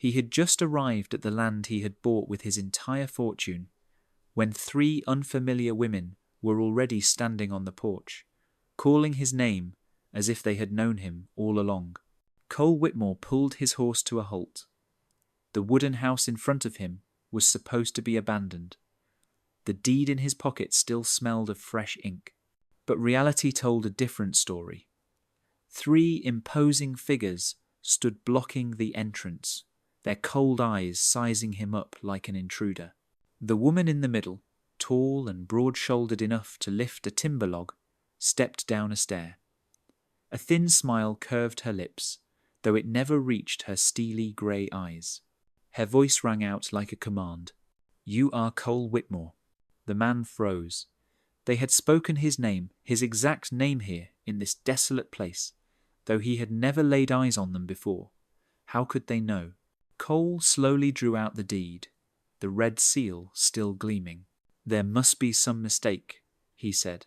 He had just arrived at the land he had bought with his entire fortune, when 3 unfamiliar women were already standing on the porch, calling his name as if they had known him all along. Cole Whitmore pulled his horse to a halt. The wooden house in front of him was supposed to be abandoned. The deed in his pocket still smelled of fresh ink. But reality told a different story. 3 imposing figures stood blocking the entrance, their cold eyes sizing him up like an intruder. The woman in the middle, tall and broad-shouldered enough to lift a timber log, stepped down a stair. A thin smile curved her lips, though it never reached her steely grey eyes. Her voice rang out like a command. "You are Cole Whitmore." The man froze. They had spoken his name, his exact name here, in this desolate place, though he had never laid eyes on them before. How could they know? Cole slowly drew out the deed, the red seal still gleaming. "There must be some mistake," he said,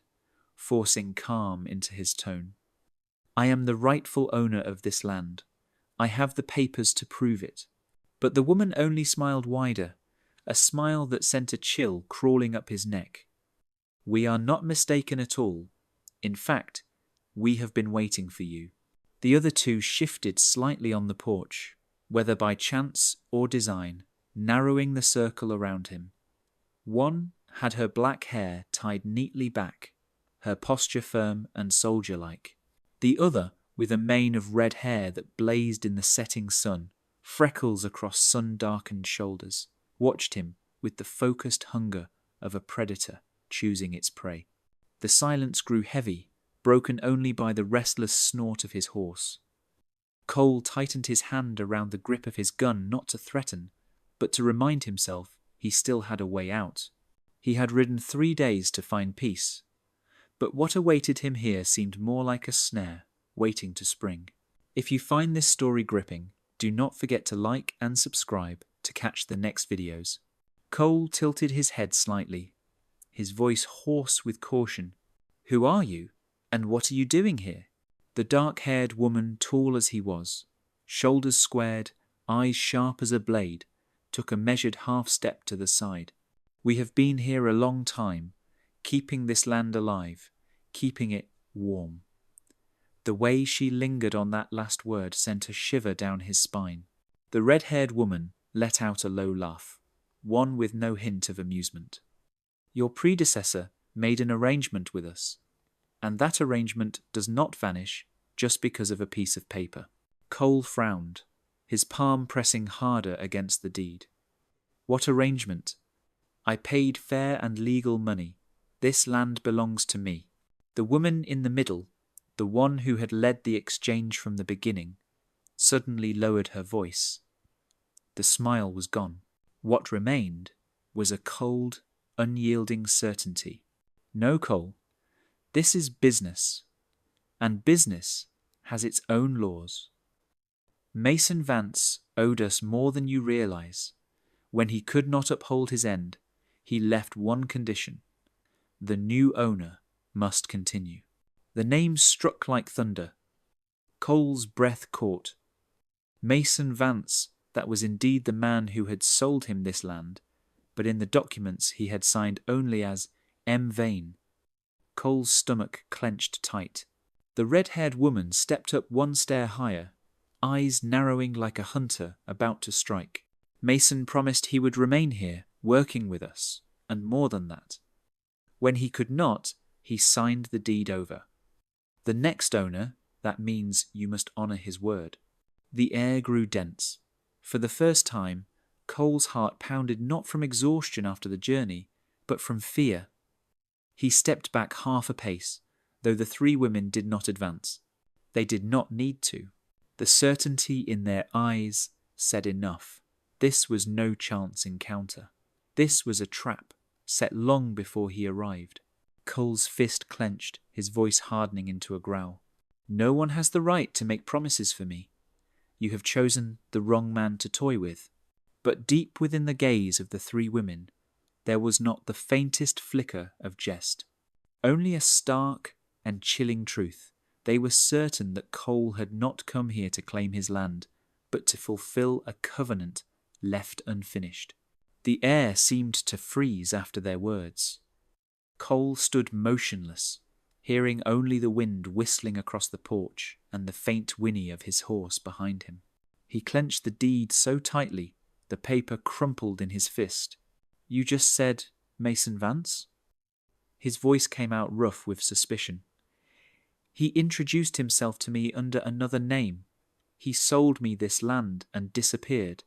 forcing calm into his tone. "I am the rightful owner of this land. I have the papers to prove it." But the woman only smiled wider, a smile that sent a chill crawling up his neck. "We are not mistaken at all. In fact, we have been waiting for you." The other 2 shifted slightly on the porch, whether by chance or design, narrowing the circle around him. One had her black hair tied neatly back, her posture firm and soldier-like. The other, with a mane of red hair that blazed in the setting sun, freckles across sun-darkened shoulders, watched him with the focused hunger of a predator choosing its prey. The silence grew heavy, broken only by the restless snort of his horse. Cole tightened his hand around the grip of his gun, not to threaten, but to remind himself he still had a way out. He had ridden 3 days to find peace, but what awaited him here seemed more like a snare, waiting to spring. If you find this story gripping, do not forget to like and subscribe to catch the next videos. Cole tilted his head slightly, his voice hoarse with caution. "Who are you, and what are you doing here?" The dark-haired woman, tall as he was, shoulders squared, eyes sharp as a blade, took a measured half-step to the side. "We have been here a long time, keeping this land alive, keeping it warm." The way she lingered on that last word sent a shiver down his spine. The red-haired woman let out a low laugh, one with no hint of amusement. "Your predecessor made an arrangement with us, and that arrangement does not vanish just because of a piece of paper." Cole frowned, his palm pressing harder against the deed. "What arrangement?" "I paid fair and legal money. This land belongs to me." The woman in the middle, the one who had led the exchange from the beginning, suddenly lowered her voice. The smile was gone. What remained was a cold, unyielding certainty. "No, Cole, this is business, and business has its own laws. Mason Vance owed us more than you realize. When he could not uphold his end, he left one condition: the new owner must continue." The name struck like thunder. Cole's breath caught. Mason Vance, that was indeed the man who had sold him this land, but in the documents he had signed only as M. Vane. Cole's stomach clenched tight. The red-haired woman stepped up one stair higher, eyes narrowing like a hunter about to strike. "Mason promised he would remain here, working with us, and more than that. When he could not, he signed the deed over. The next owner, that means you must honour his word." The air grew dense. For the first time, Cole's heart pounded not from exhaustion after the journey, but from fear. He stepped back half a pace, though the 3 women did not advance. They did not need to. The certainty in their eyes said enough. This was no chance encounter. This was a trap, set long before he arrived. Cole's fist clenched, his voice hardening into a growl. "No one has the right to make promises for me. You have chosen the wrong man to toy with." But deep within the gaze of the 3 women, there was not the faintest flicker of jest. Only a stark and chilling truth. They were certain that Cole had not come here to claim his land, but to fulfill a covenant left unfinished. The air seemed to freeze after their words. Cole stood motionless, hearing only the wind whistling across the porch and the faint whinny of his horse behind him. He clenched the deed so tightly, the paper crumpled in his fist. "You just said Mason Vance?" His voice came out rough with suspicion. "He introduced himself to me under another name. He sold me this land and disappeared."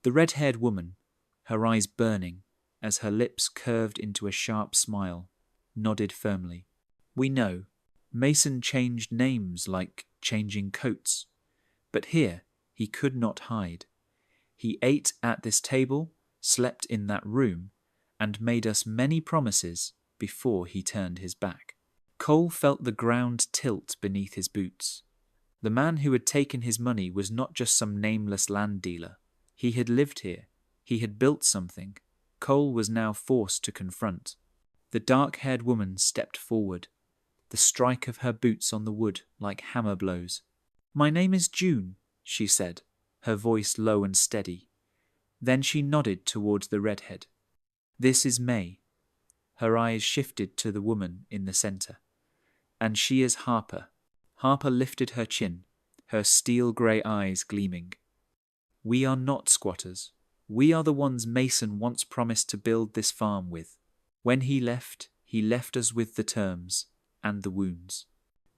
The red-haired woman, her eyes burning, as her lips curved into a sharp smile, nodded firmly. "We know. Mason changed names like changing coats. But here he could not hide. He ate at this table, slept in that room, and made us many promises before he turned his back." Cole felt the ground tilt beneath his boots. The man who had taken his money was not just some nameless land dealer. He had lived here. He had built something. Cole was now forced to confront. The dark-haired woman stepped forward, the strike of her boots on the wood like hammer blows. "My name is June," she said, her voice low and steady. Then she nodded towards the redhead. "This is May." Her eyes shifted to the woman in the centre. "And she is Harper." Harper lifted her chin, her steel-grey eyes gleaming. "We are not squatters. We are the ones Mason once promised to build this farm with. When he left us with the terms and the wounds."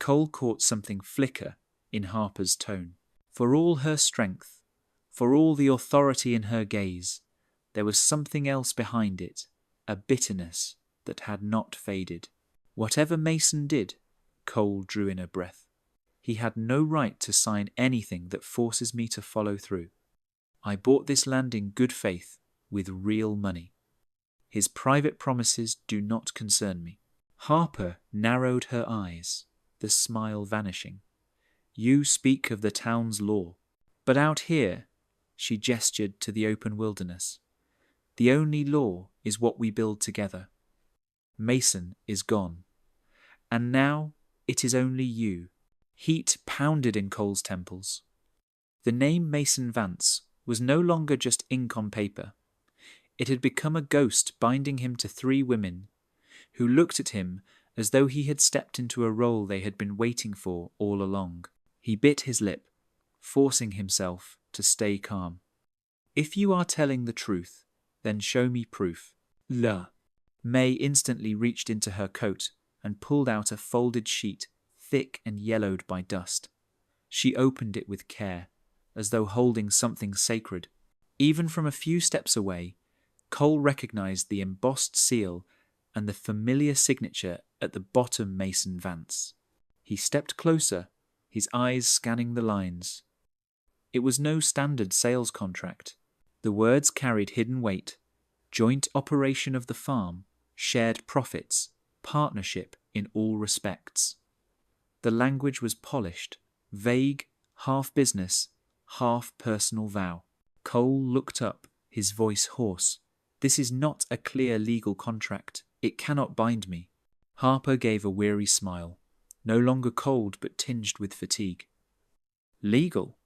Cole caught something flicker in Harper's tone. For all her strength, for all the authority in her gaze, there was something else behind it, a bitterness that had not faded. Whatever Mason did, Cole drew in a breath. He had no right to sign anything that forces me to follow through. I bought this land in good faith, with real money. His private promises do not concern me. Harper narrowed her eyes, the smile vanishing. "You speak of the town's law, but out here," she gestured to the open wilderness, "the only law is what we build together. Mason is gone, and now it is only you." Heat pounded in Cole's temples. The name Mason Vance was no longer just ink on paper. It had become a ghost binding him to three women who looked at him as though he had stepped into a role they had been waiting for all along. He bit his lip, forcing himself to stay calm. "If you are telling the truth, then show me proof." La. May instantly reached into her coat and pulled out a folded sheet, thick and yellowed by dust. She opened it with care, as though holding something sacred. Even from a few steps away, Cole recognized the embossed seal and the familiar signature at the bottom. Mason Vance. He stepped closer, his eyes scanning the lines. It was no standard sales contract. The words carried hidden weight: joint operation of the farm, shared profits, partnership in all respects. The language was polished, vague, half business, half personal vow. Cole looked up, his voice hoarse. "This is not a clear legal contract. It cannot bind me." Harper gave a weary smile, no longer cold but tinged with fatigue. "Legal?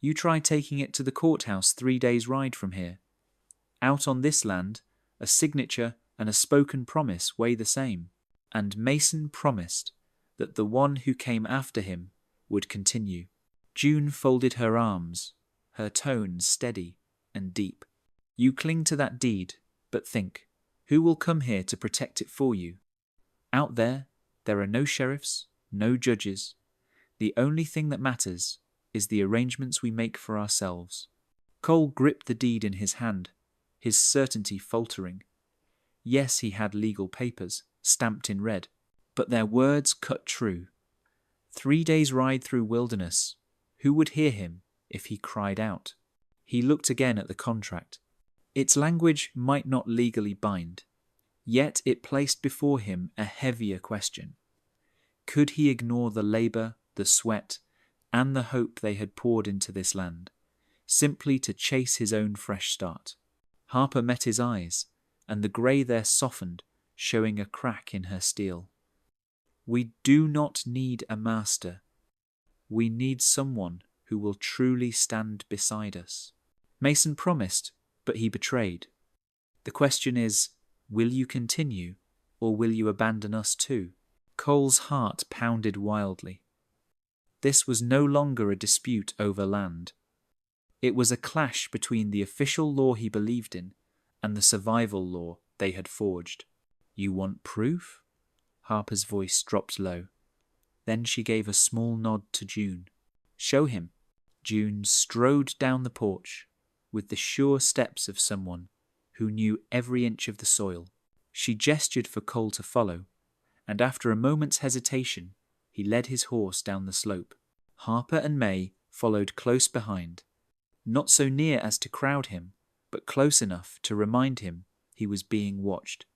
You try taking it to the courthouse 3 days' ride from here. Out on this land, a signature and a spoken promise weigh the same. And Mason promised that the one who came after him would continue." June folded her arms, her tone steady and deep. "You cling to that deed, but think, who will come here to protect it for you? Out there are no sheriffs, no judges. The only thing that matters is the arrangements we make for ourselves." Cole gripped the deed in his hand, his certainty faltering. Yes, he had legal papers, stamped in red, but their words cut true. 3 days' ride through wilderness. Who would hear him if he cried out? He looked again at the contract. Its language might not legally bind, yet it placed before him a heavier question. Could he ignore the labour, the sweat, and the hope they had poured into this land, simply to chase his own fresh start? Harper met his eyes, and the grey there softened, showing a crack in her steel. "We do not need a master. We need someone who will truly stand beside us. Mason promised, but he betrayed. The question is, will you continue, or will you abandon us too? Cole's heart pounded wildly. This was no longer a dispute over land. It was a clash between the official law he believed in and the survival law they had forged. You want proof? Harper's voice dropped low. Then she gave a small nod to June. Show him. June strode down the porch with the sure steps of someone who knew every inch of the soil. She gestured for Cole to follow, and after a moment's hesitation, he led his horse down the slope. Harper and May followed close behind, not so near as to crowd him, but close enough to remind him he was being watched.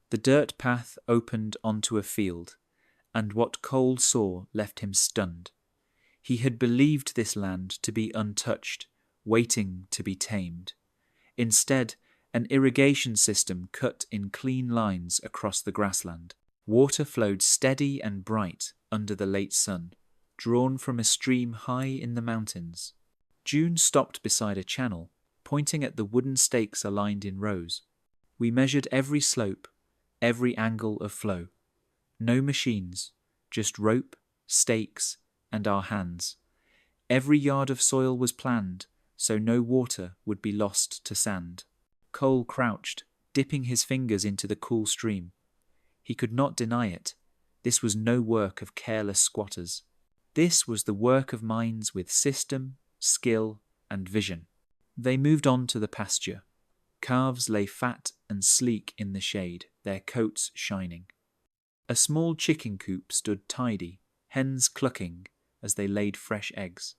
The dirt path opened onto a field, and what Cole saw left him stunned. He had believed this land to be untouched, waiting to be tamed. Instead, an irrigation system cut in clean lines across the grassland. Water flowed steady and bright under the late sun, drawn from a stream high in the mountains. June stopped beside a channel, pointing at the wooden stakes aligned in rows. We measured every slope, every angle of flow. No machines, just rope, stakes, and our hands. Every yard of soil was planned, so no water would be lost to sand. Cole crouched, dipping his fingers into the cool stream. He could not deny it. This was no work of careless squatters. This was the work of minds with system, skill, and vision. They moved on to the pasture. Calves lay fat and sleek in the shade, their coats shining. A small chicken coop stood tidy, hens clucking as they laid fresh eggs.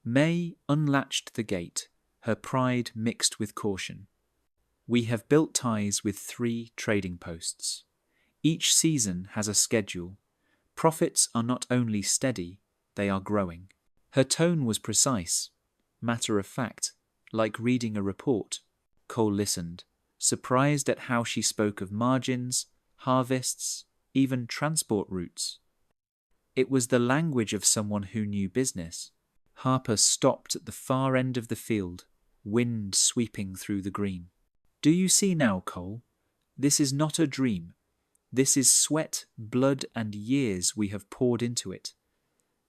May unlatched the gate, her pride mixed with caution. We have built ties with 3 trading posts. Each season has a schedule. Profits are not only steady, they are growing. Her tone was precise, matter of fact, like reading a report. Cole listened, surprised at how she spoke of margins, harvests, even transport routes. It was the language of someone who knew business. Harper stopped at the far end of the field, wind sweeping through the green. Do you see now, Cole? This is not a dream. This is sweat, blood, and years we have poured into it.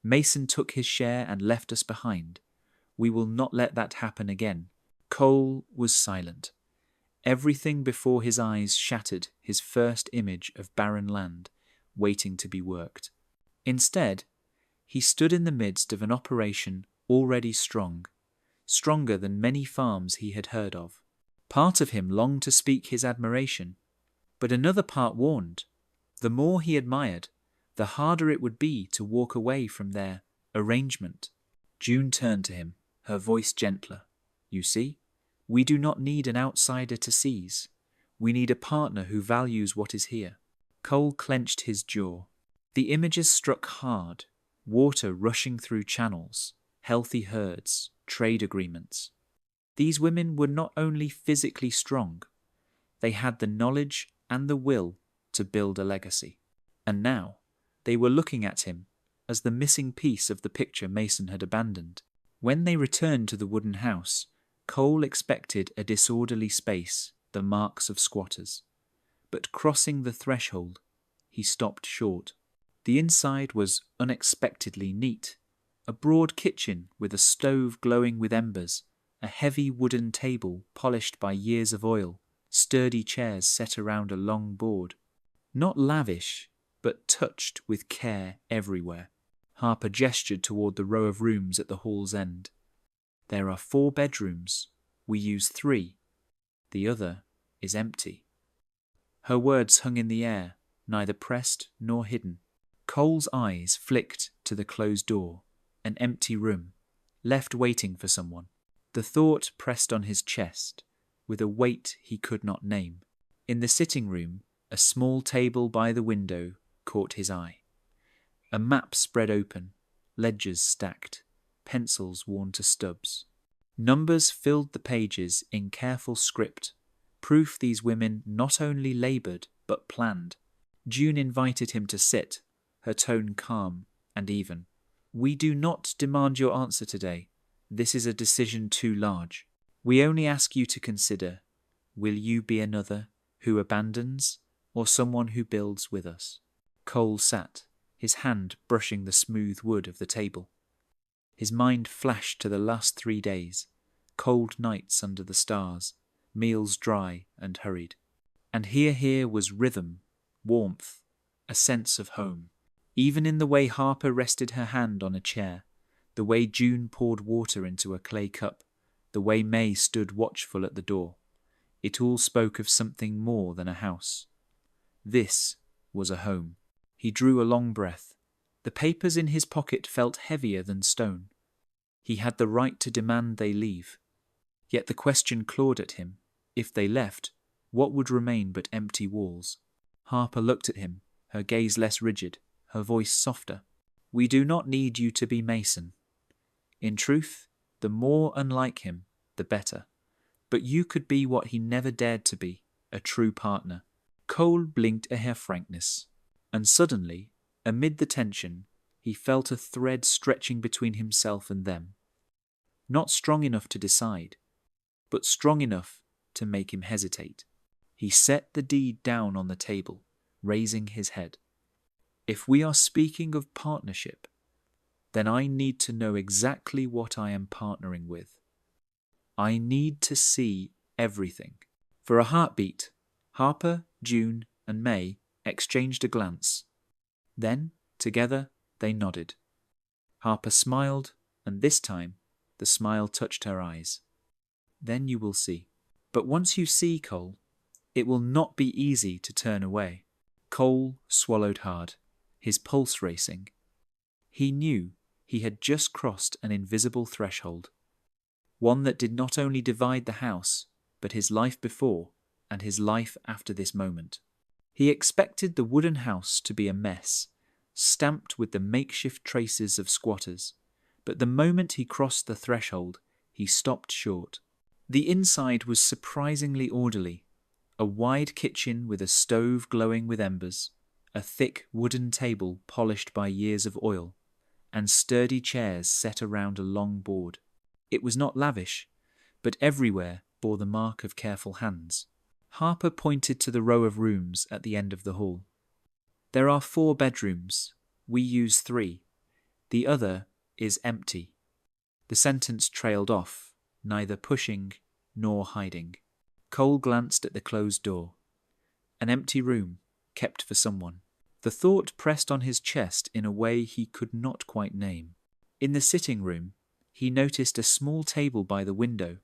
Mason took his share and left us behind. We will not let that happen again. Cole was silent. Everything before his eyes shattered his first image of barren land, waiting to be worked. Instead, he stood in the midst of an operation already strong, stronger than many farms he had heard of. Part of him longed to speak his admiration, but another part warned. The more he admired, the harder it would be to walk away from their arrangement. June turned to him, her voice gentler. You see, we do not need an outsider to seize. We need a partner who values what is here. Cole clenched his jaw. The images struck hard, water rushing through channels, healthy herds, trade agreements. These women were not only physically strong, they had the knowledge and the will to build a legacy. And now, they were looking at him as the missing piece of the picture Mason had abandoned. When they returned to the wooden house, Cole expected a disorderly space, the marks of squatters. But crossing the threshold, he stopped short. The inside was unexpectedly neat. A broad kitchen with a stove glowing with embers, a heavy wooden table polished by years of oil, sturdy chairs set around a long board. Not lavish, but touched with care everywhere. Harper gestured toward the row of rooms at the hall's end. There are 4 bedrooms. We use 3. The other is empty. Her words hung in the air, neither pressed nor hidden. Cole's eyes flicked to the closed door, an empty room, left waiting for someone. The thought pressed on his chest, with a weight he could not name. In the sitting room, a small table by the window caught his eye. A map spread open, ledgers stacked, pencils worn to stubs. Numbers filled the pages in careful script, proof these women not only laboured but planned. June invited him to sit, her tone calm and even. We do not demand your answer today. This is a decision too large. We only ask you to consider, will you be another who abandons or someone who builds with us? Cole sat, his hand brushing the smooth wood of the table. His mind flashed to the last 3 days, cold nights under the stars, meals dry and hurried. And here was rhythm, warmth, a sense of home. Even in the way Harper rested her hand on a chair, the way June poured water into a clay cup, the way May stood watchful at the door, it all spoke of something more than a house. This was a home. He drew a long breath. The papers in his pocket felt heavier than stone. He had the right to demand they leave. Yet the question clawed at him. If they left, what would remain but empty walls? Harper looked at him, her gaze less rigid, her voice softer. We do not need you to be Mason. In truth, the more unlike him, the better. But you could be what he never dared to be, a true partner. Cole blinked at her frankness, and suddenly, amid the tension, he felt a thread stretching between himself and them. Not strong enough to decide, but strong enough to make him hesitate. He set the deed down on the table, raising his head. If we are speaking of partnership, then I need to know exactly what I am partnering with. I need to see everything. For a heartbeat, Harper, June, and May exchanged a glance. Then, together, they nodded. Harper smiled, and this time, the smile touched her eyes. Then you will see. But once you see, Cole, it will not be easy to turn away. Cole swallowed hard, his pulse racing. He knew he had just crossed an invisible threshold, one that did not only divide the house, but his life before and his life after this moment. He expected the wooden house to be a mess, stamped with the makeshift traces of squatters, but the moment he crossed the threshold, he stopped short. The inside was surprisingly orderly, a wide kitchen with a stove glowing with embers, a thick wooden table polished by years of oil, and sturdy chairs set around a long board. It was not lavish, but everywhere bore the mark of careful hands. Harper pointed to the row of rooms at the end of the hall. There are 4 bedrooms. We use 3. The other is empty. The sentence trailed off, neither pushing nor hiding. Cole glanced at the closed door. An empty room, kept for someone. The thought pressed on his chest in a way he could not quite name. In the sitting room, he noticed a small table by the window,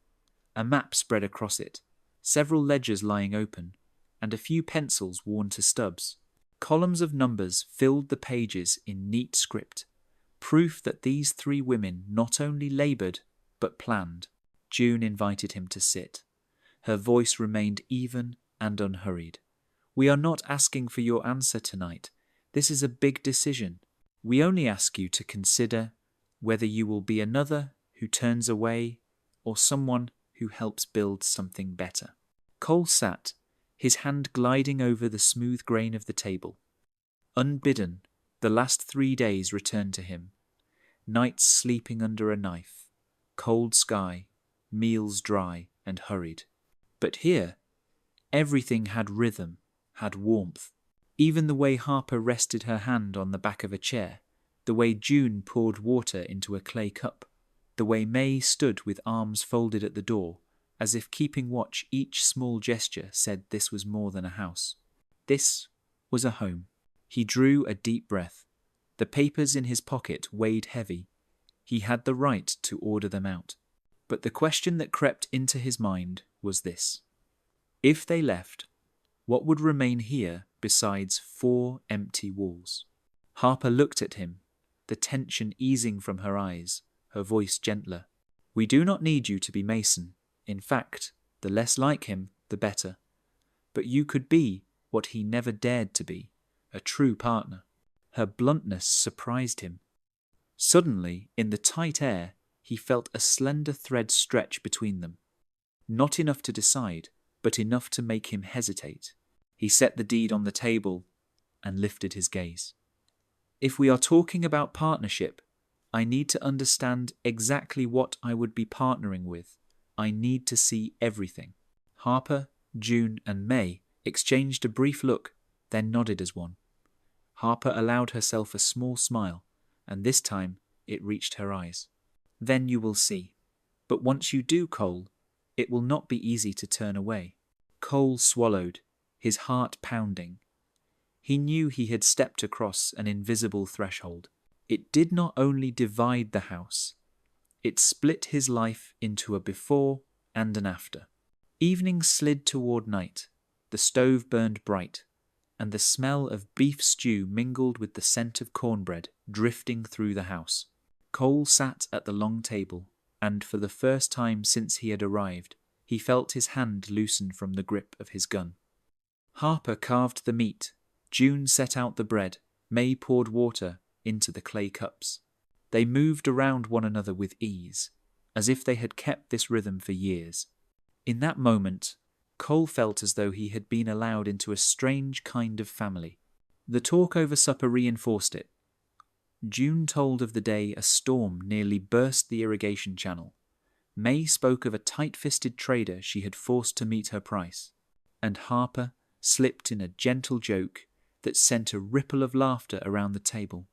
a map spread across it, several ledgers lying open, and a few pencils worn to stubs. Columns of numbers filled the pages in neat script, proof that these 3 women not only laboured, but planned. June invited him to sit. Her voice remained even and unhurried. We are not asking for your answer tonight. This is a big decision. We only ask you to consider whether you will be another who turns away or someone who helps build something better. Cole sat, his hand gliding over the smooth grain of the table. Unbidden, the last 3 days returned to him. Nights sleeping under a knife, cold sky, meals dry and hurried. But here, everything had rhythm, had warmth. Even the way Harper rested her hand on the back of a chair, the way June poured water into a clay cup, the way May stood with arms folded at the door, as if keeping watch each small gesture said this was more than a house. This was a home. He drew a deep breath. The papers in his pocket weighed heavy. He had the right to order them out. But the question that crept into his mind was this. If they left, what would remain here besides 4 empty walls? Harper looked at him, the tension easing from her eyes, her voice gentler. We do not need you to be Mason. In fact, the less like him, the better. But you could be what he never dared to be, a true partner. Her bluntness surprised him. Suddenly, in the tight air, he felt a slender thread stretch between them. Not enough to decide, but enough to make him hesitate. He set the deed on the table and lifted his gaze. If we are talking about partnership, I need to understand exactly what I would be partnering with. I need to see everything. Harper, June, and May exchanged a brief look, then nodded as one. Harper allowed herself a small smile, and this time it reached her eyes. Then you will see. But once you do, Cole, it will not be easy to turn away. Cole swallowed, his heart pounding. He knew he had stepped across an invisible threshold. It did not only divide the house, it split his life into a before and an after. Evening slid toward night. The stove burned bright, and the smell of beef stew mingled with the scent of cornbread drifting through the house. Cole sat at the long table, and for the first time since he had arrived, he felt his hand loosen from the grip of his gun. Harper carved the meat, June set out the bread, May poured water into the clay cups. They moved around one another with ease, as if they had kept this rhythm for years. In that moment, Cole felt as though he had been allowed into a strange kind of family. The talk over supper reinforced it. June told of the day a storm nearly burst the irrigation channel. May spoke of a tight-fisted trader she had forced to meet her price, and Harper slipped in a gentle joke that sent a ripple of laughter around the table.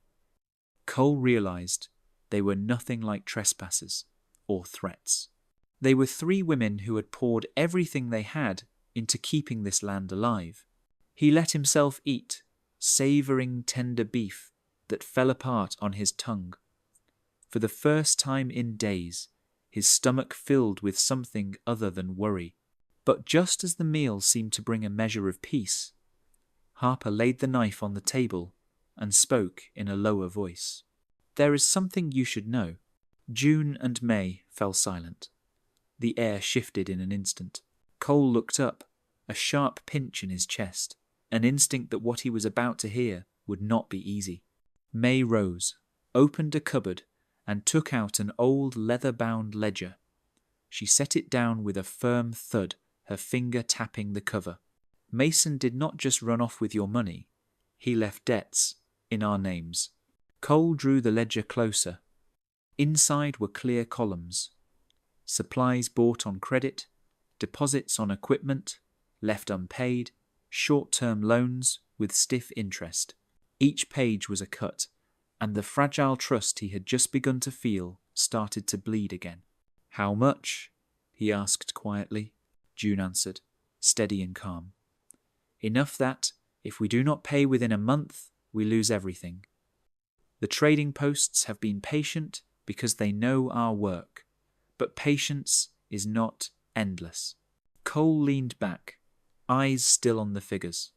Cole realized they were nothing like trespassers or threats. They were three women who had poured everything they had into keeping this land alive. He let himself eat, savouring tender beef that fell apart on his tongue. For the first time in days, his stomach filled with something other than worry. But just as the meal seemed to bring a measure of peace, Harper laid the knife on the table and spoke in a lower voice. There is something you should know. June and May fell silent. The air shifted in an instant. Cole looked up, a sharp pinch in his chest, an instinct that what he was about to hear would not be easy. May rose, opened a cupboard, and took out an old leather-bound ledger. She set it down with a firm thud, her finger tapping the cover. Mason did not just run off with your money. He left debts in our names. Cole drew the ledger closer. Inside were clear columns. Supplies bought on credit, deposits on equipment, left unpaid, short-term loans with stiff interest. Each page was a cut, and the fragile trust he had just begun to feel started to bleed again. How much? He asked quietly. June answered, steady and calm. Enough that, if we do not pay within a month, we lose everything. The trading posts have been patient because they know our work, but patience is not endless. Cole leaned back, eyes still on the figures.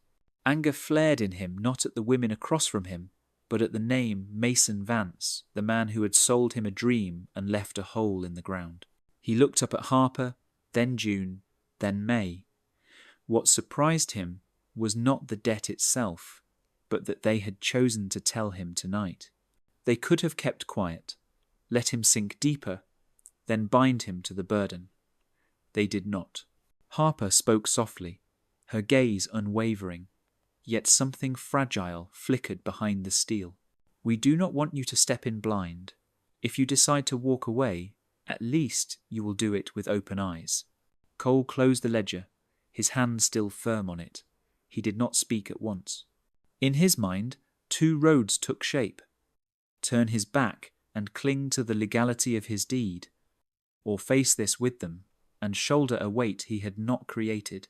Anger flared in him not at the women across from him, but at the name Mason Vance, the man who had sold him a dream and left a hole in the ground. He looked up at Harper, then June, then May. What surprised him was not the debt itself, but that they had chosen to tell him tonight. They could have kept quiet, let him sink deeper, then bind him to the burden. They did not. Harper spoke softly, her gaze unwavering, yet something fragile flickered behind the steel. We do not want you to step in blind. If you decide to walk away, at least you will do it with open eyes. Cole closed the ledger, his hand still firm on it. He did not speak at once. In his mind, two roads took shape. Turn his back and cling to the legality of his deed, or face this with them and shoulder a weight he had not created.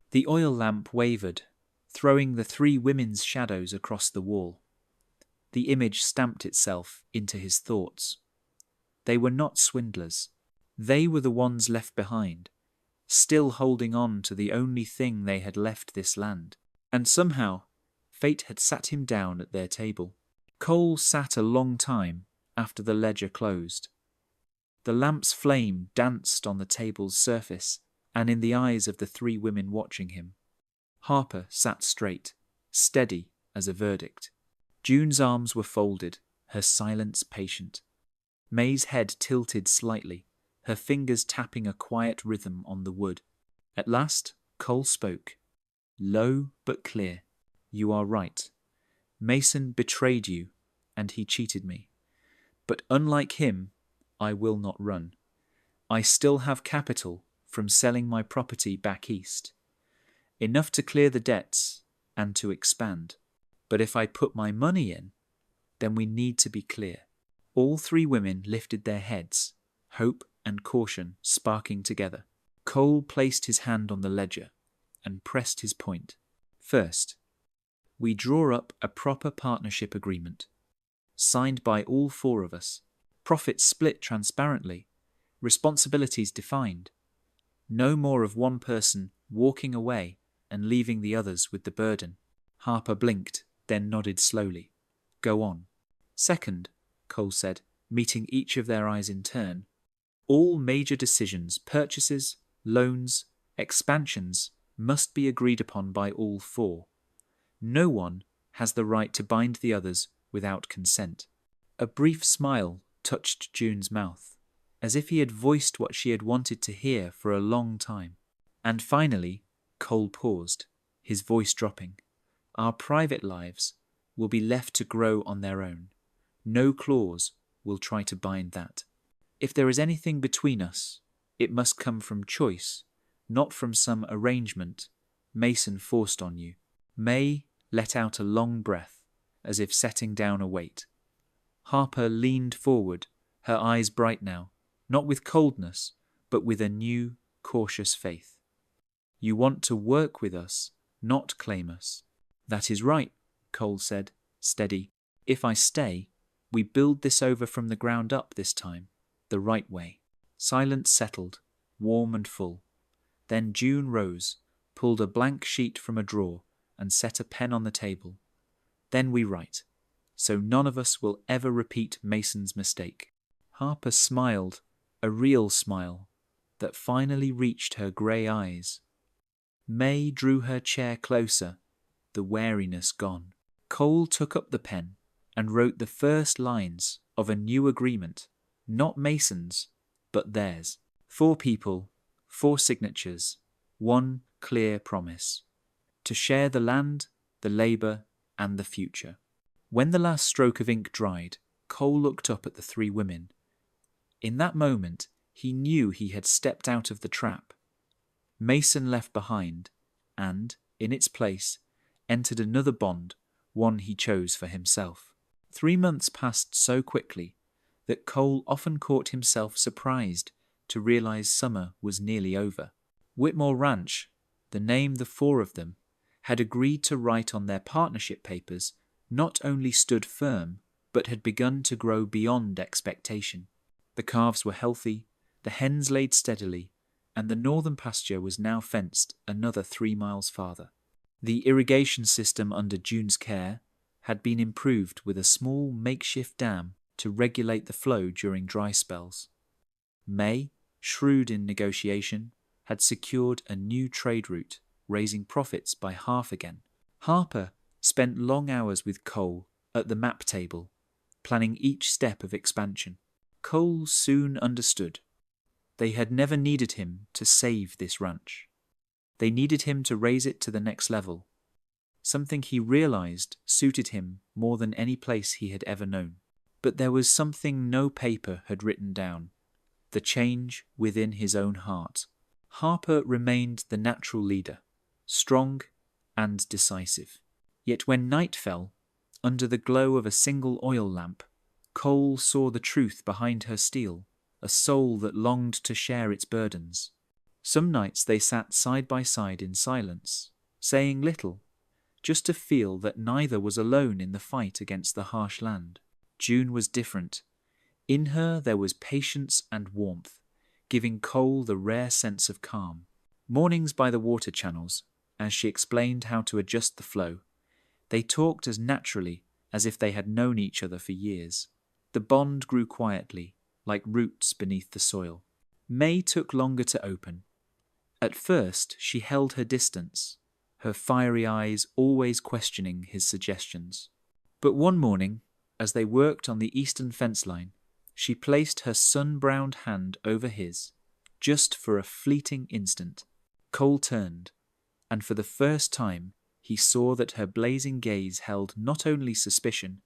The oil lamp wavered, throwing the three women's shadows across the wall. The image stamped itself into his thoughts. They were not swindlers. They were the ones left behind, still holding on to the only thing they had left this land. And somehow, fate had sat him down at their table. Cole sat a long time after the ledger closed. The lamp's flame danced on the table's surface and in the eyes of the three women watching him. Harper sat straight, steady as a verdict. June's arms were folded, her silence patient. May's head tilted slightly, her fingers tapping a quiet rhythm on the wood. At last, Cole spoke, low but clear. You are right. Mason betrayed you, and he cheated me. But unlike him, I will not run. I still have capital from selling my property back east. Enough to clear the debts and to expand. But if I put my money in, then we need to be clear. All three women lifted their heads, hope and caution sparking together. Cole placed his hand on the ledger and pressed his point. First, we draw up a proper partnership agreement, signed by all four of us, profits split transparently, responsibilities defined. No more of one person walking away and leaving the others with the burden. Harper blinked, then nodded slowly. Go on. Second, Cole said, meeting each of their eyes in turn, all major decisions, purchases, loans, expansions, must be agreed upon by all four. No one has the right to bind the others without consent. A brief smile touched June's mouth, as if he had voiced what she had wanted to hear for a long time. And finally, Cole paused, his voice dropping. Our private lives will be left to grow on their own. No clause will try to bind that. If there is anything between us, it must come from choice, not from some arrangement Mason forced on you. May let out a long breath, as if setting down a weight. Harper leaned forward, her eyes bright now, not with coldness, but with a new, cautious faith. You want to work with us, not claim us. That is right, Cole said, steady. If I stay, we build this over from the ground up this time, the right way. Silence settled, warm and full. Then June rose, pulled a blank sheet from a drawer, and set a pen on the table. Then we write, so none of us will ever repeat Mason's mistake. Harper smiled, a real smile, that finally reached her grey eyes. May drew her chair closer, the wariness gone. Cole took up the pen and wrote the first lines of a new agreement, not Mason's, but theirs. 4 people, 4 signatures, 1 clear promise. To share the land, the labour, and the future. When the last stroke of ink dried, Cole looked up at the 3 women. In that moment, he knew he had stepped out of the trap. Mason left behind, and, in its place, entered another bond, one he chose for himself. 3 months passed so quickly that Cole often caught himself surprised to realize summer was nearly over. Whitmore Ranch, the name the 4 of them had agreed to write on their partnership papers, not only stood firm, but had begun to grow beyond expectation. The calves were healthy, the hens laid steadily, and the northern pasture was now fenced another 3 miles farther. The irrigation system under June's care had been improved with a small makeshift dam to regulate the flow during dry spells. May, shrewd in negotiation, had secured a new trade route, raising profits by half again. Harper spent long hours with Cole at the map table, planning each step of expansion. Cole soon understood. They had never needed him to save this ranch. They needed him to raise it to the next level, something he realized suited him more than any place he had ever known. But there was something no paper had written down, the change within his own heart. Harper remained the natural leader, strong and decisive. Yet when night fell, under the glow of a single oil lamp, Cole saw the truth behind her steel, a soul that longed to share its burdens. Some nights they sat side by side in silence, saying little, just to feel that neither was alone in the fight against the harsh land. June was different. In her there was patience and warmth, giving Cole the rare sense of calm. Mornings by the water channels, as she explained how to adjust the flow, they talked as naturally as if they had known each other for years. The bond grew quietly, like roots beneath the soil. May took longer to open. At first she held her distance, her fiery eyes always questioning his suggestions. But one morning, as they worked on the eastern fence line, she placed her sun-browned hand over his, just for a fleeting instant. Cole turned, and for the first time he saw that her blazing gaze held not only suspicion,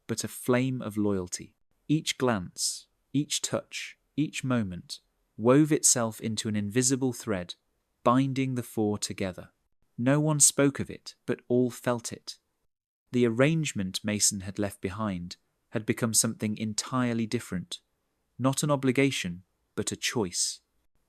but a flame of loyalty. Each glance, each touch, each moment wove itself into an invisible thread, binding the four together. No one spoke of it, but all felt it. The arrangement Mason had left behind had become something entirely different. Not an obligation, but a choice.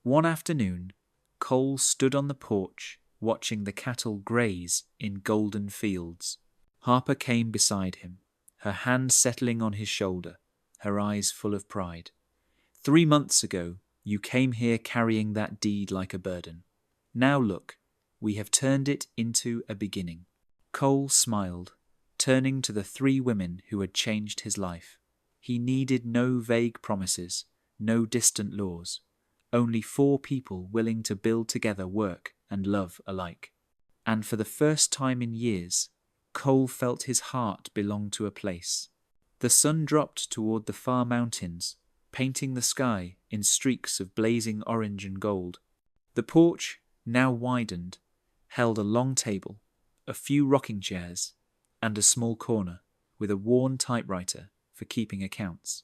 One afternoon, Cole stood on the porch watching the cattle graze in golden fields. Harper came beside him, her hand settling on his shoulder, her eyes full of pride. 3 months ago, you came here carrying that deed like a burden. Now look, we have turned it into a beginning. Cole smiled, turning to the 3 women who had changed his life. He needed no vague promises, no distant laws, only 4 people willing to build together work and love alike. And for the first time in years, Cole felt his heart belonged to a place. The sun dropped toward the far mountains, painting the sky in streaks of blazing orange and gold. The porch, now widened, held a long table, a few rocking chairs, and a small corner with a worn typewriter for keeping accounts.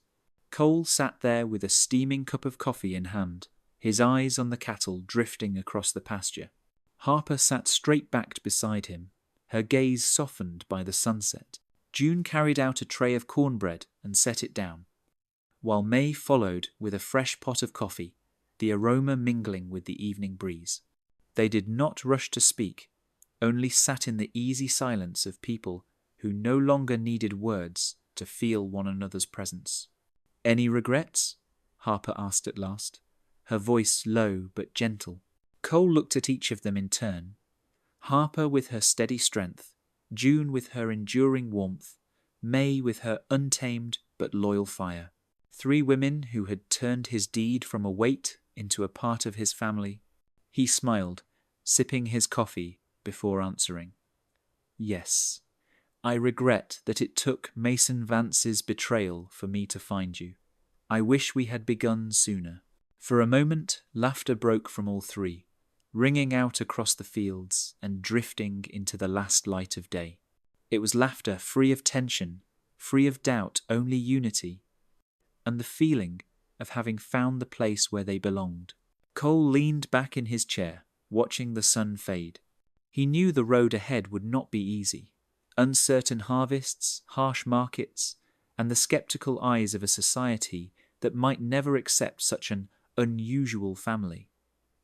Cole sat there with a steaming cup of coffee in hand, his eyes on the cattle drifting across the pasture. Harper sat straight-backed beside him, her gaze softened by the sunset. June carried out a tray of cornbread and set it down, while May followed with a fresh pot of coffee, the aroma mingling with the evening breeze. They did not rush to speak, only sat in the easy silence of people who no longer needed words to feel one another's presence. "Any regrets?" Harper asked at last, her voice low but gentle. Cole looked at each of them in turn. Harper with her steady strength, June with her enduring warmth, May with her untamed but loyal fire. 3 women who had turned his deed from a weight into a part of his family. He smiled, sipping his coffee before answering. "Yes, I regret that it took Mason Vance's betrayal for me to find you. I wish we had begun sooner." For a moment, laughter broke from all 3, ringing out across the fields and drifting into the last light of day. It was laughter free of tension, free of doubt, only unity, and the feeling of having found the place where they belonged. Cole leaned back in his chair, watching the sun fade. He knew the road ahead would not be easy. Uncertain harvests, harsh markets, and the skeptical eyes of a society that might never accept such an unusual family.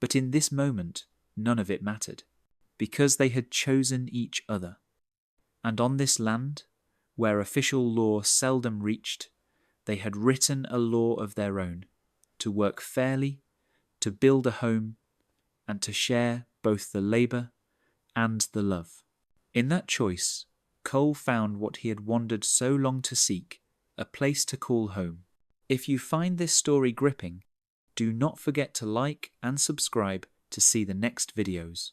But in this moment, none of it mattered, because they had chosen each other. And on this land, where official law seldom reached, they had written a law of their own, to work fairly, to build a home, and to share both the labour and the love. In that choice, Cole found what he had wandered so long to seek, a place to call home. If you find this story gripping, do not forget to like and subscribe to see the next videos.